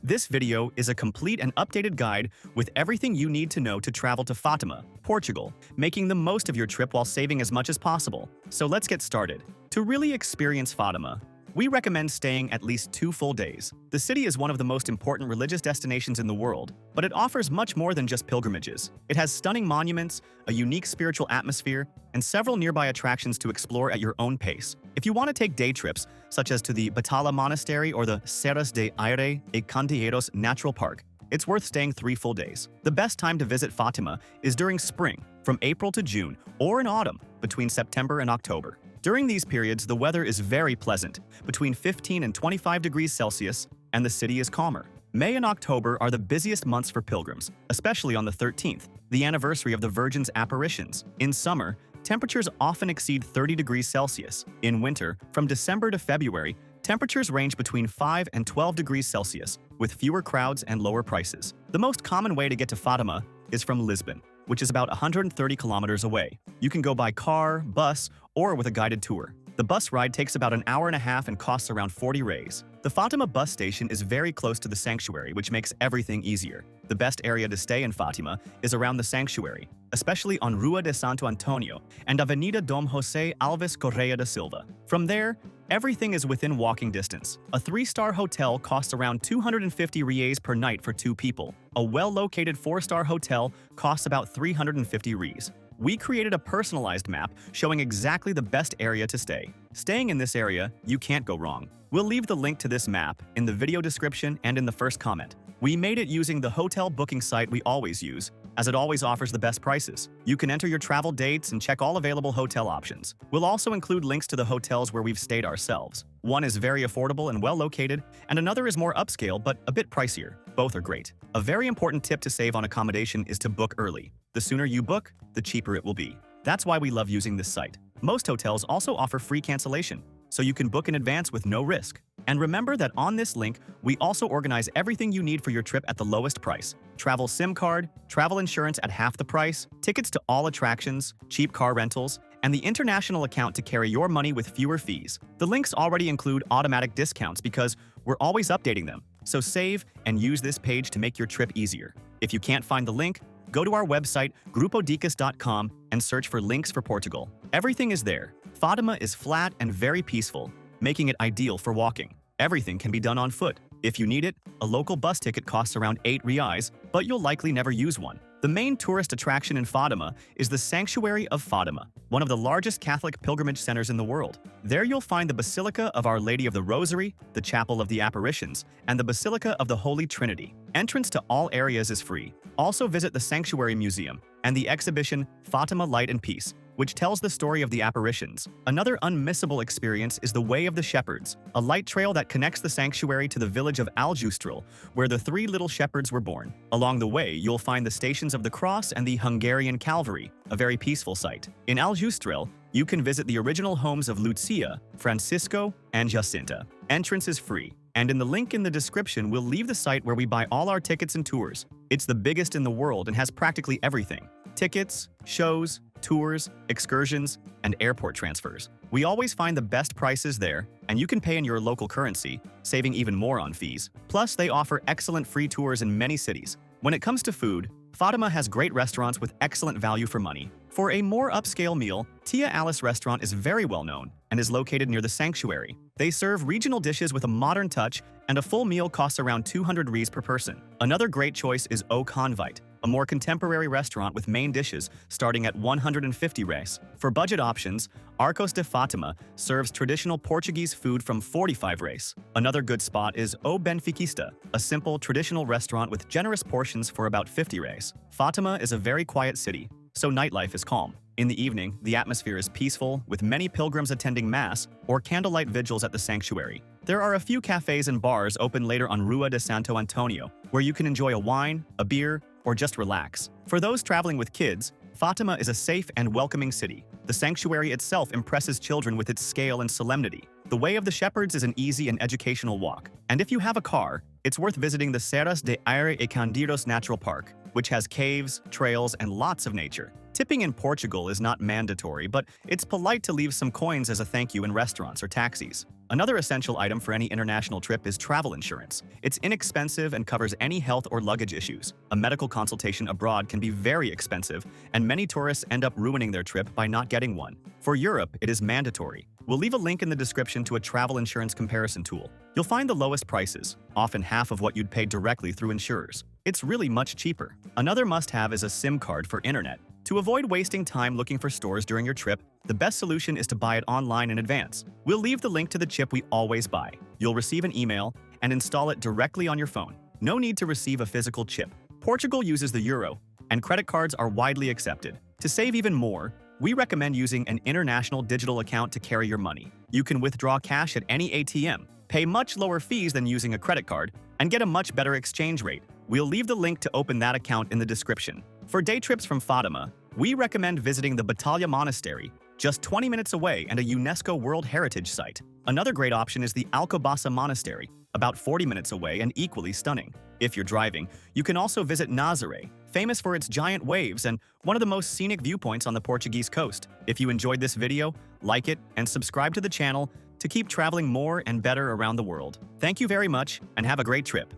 This video is a complete and updated guide with everything you need to know to travel to Fátima, Portugal, making the most of your trip while saving as much as possible. So let's get started. To really experience Fátima, we recommend staying at least 2 full days. The city is one of the most important religious destinations in the world, but it offers much more than just pilgrimages. It has stunning monuments, a unique spiritual atmosphere, and several nearby attractions to explore at your own pace. If you want to take day trips, such as to the Batala Monastery or the Serras de Aire e Candeeiros Natural Park, it's worth staying 3 full days. The best time to visit Fátima is during spring, from April to June, or in autumn, between September and October. During these periods, the weather is very pleasant, between 15 and 25 degrees Celsius, and the city is calmer. May and October are the busiest months for pilgrims, especially on the 13th, the anniversary of the Virgin's apparitions. In summer, temperatures often exceed 30 degrees Celsius. In winter, from December to February, temperatures range between 5 and 12 degrees Celsius, with fewer crowds and lower prices. The most common way to get to Fátima is from Lisbon, which is about 130 kilometers away. You can go by car, bus, or with a guided tour. The bus ride takes about an hour and a half and costs around 40 reais. The Fátima bus station is very close to the sanctuary, which makes everything easier. The best area to stay in Fátima is around the sanctuary, especially on Rua de Santo Antonio and Avenida Dom José Alves Correia da Silva. From there, everything is within walking distance. A 3-star hotel costs around 250 reais per night for 2 people. A well-located 4-star hotel costs about 350 reais. We created a personalized map showing exactly the best area to stay. Staying in this area, you can't go wrong. We'll leave the link to this map in the video description and in the first comment. We made it using the hotel booking site we always use, as it always offers the best prices. You can enter your travel dates and check all available hotel options. We'll also include links to the hotels where we've stayed ourselves. One is very affordable and well located, and another is more upscale but a bit pricier. Both are great. A very important tip to save on accommodation is to book early. The sooner you book, the cheaper it will be. That's why we love using this site. Most hotels also offer free cancellation, so you can book in advance with no risk. And remember that on this link, we also organize everything you need for your trip at the lowest price. Travel SIM card, travel insurance at half the price, tickets to all attractions, cheap car rentals, and the international account to carry your money with fewer fees. The links already include automatic discounts because we're always updating them. So save and use this page to make your trip easier. If you can't find the link, go to our website, grupodicas.com, and search for links for Portugal. Everything is there. Fátima is flat and very peaceful, making it ideal for walking. Everything can be done on foot. If you need it, a local bus ticket costs around 8 reais, but you'll likely never use one. The main tourist attraction in Fátima is the Sanctuary of Fátima, one of the largest Catholic pilgrimage centers in the world. There you'll find the Basilica of Our Lady of the Rosary, the Chapel of the Apparitions, and the Basilica of the Holy Trinity. Entrance to all areas is free. Also visit the Sanctuary Museum and the exhibition Fátima Light and Peace, which tells the story of the apparitions. Another unmissable experience is the Way of the Shepherds, a light trail that connects the sanctuary to the village of Aljustrel, where the 3 little shepherds were born. Along the way, you'll find the Stations of the Cross and the Hungarian Calvary, a very peaceful sight. In Aljustrel, you can visit the original homes of Lucia, Francisco, and Jacinta. Entrance is free, and in the link in the description, we'll leave the site where we buy all our tickets and tours. It's the biggest in the world and has practically everything: tickets, shows, tours, excursions, and airport transfers. We always find the best prices there, and you can pay in your local currency, saving even more on fees. Plus, they offer excellent free tours in many cities. When it comes to food, Fátima has great restaurants with excellent value for money. For a more upscale meal, Tia Alice restaurant is very well known and is located near the sanctuary. They serve regional dishes with a modern touch, and a full meal costs around 200 reais per person. Another great choice is O Convite, a more contemporary restaurant with main dishes starting at 150 reais. For budget options, Arcos de Fátima serves traditional Portuguese food from 45 reais. Another good spot is O Benfiquista, a simple, traditional restaurant with generous portions for about 50 reais. Fátima is a very quiet city, so nightlife is calm. In the evening, the atmosphere is peaceful, with many pilgrims attending Mass or candlelight vigils at the sanctuary. There are a few cafes and bars open later on Rua de Santo Antonio, where you can enjoy a wine, a beer, or just relax. For those traveling with kids, Fátima is a safe and welcoming city. The sanctuary itself impresses children with its scale and solemnity. The Way of the Shepherds is an easy and educational walk. And if you have a car, it's worth visiting the Serras de Aire e Candeeiros Natural Park, which has caves, trails, and lots of nature. Tipping in Portugal is not mandatory, but it's polite to leave some coins as a thank you in restaurants or taxis. Another essential item for any international trip is travel insurance. It's inexpensive and covers any health or luggage issues. A medical consultation abroad can be very expensive, and many tourists end up ruining their trip by not getting one. For Europe, it is mandatory. We'll leave a link in the description to a travel insurance comparison tool. You'll find the lowest prices, often half of what you'd pay directly through insurers. It's really much cheaper. Another must-have is a SIM card for internet. To avoid wasting time looking for stores during your trip, the best solution is to buy it online in advance. We'll leave the link to the chip we always buy. You'll receive an email and install it directly on your phone. No need to receive a physical chip. Portugal uses the euro, and credit cards are widely accepted. To save even more, we recommend using an international digital account to carry your money. You can withdraw cash at any ATM, pay much lower fees than using a credit card, and get a much better exchange rate. We'll leave the link to open that account in the description. For day trips from Fátima, we recommend visiting the Batalha Monastery, just 20 minutes away and a UNESCO World Heritage Site. Another great option is the Alcobaça Monastery, about 40 minutes away and equally stunning. If you're driving, you can also visit Nazaré, famous for its giant waves and one of the most scenic viewpoints on the Portuguese coast. If you enjoyed this video, like it and subscribe to the channel to keep traveling more and better around the world. Thank you very much and have a great trip.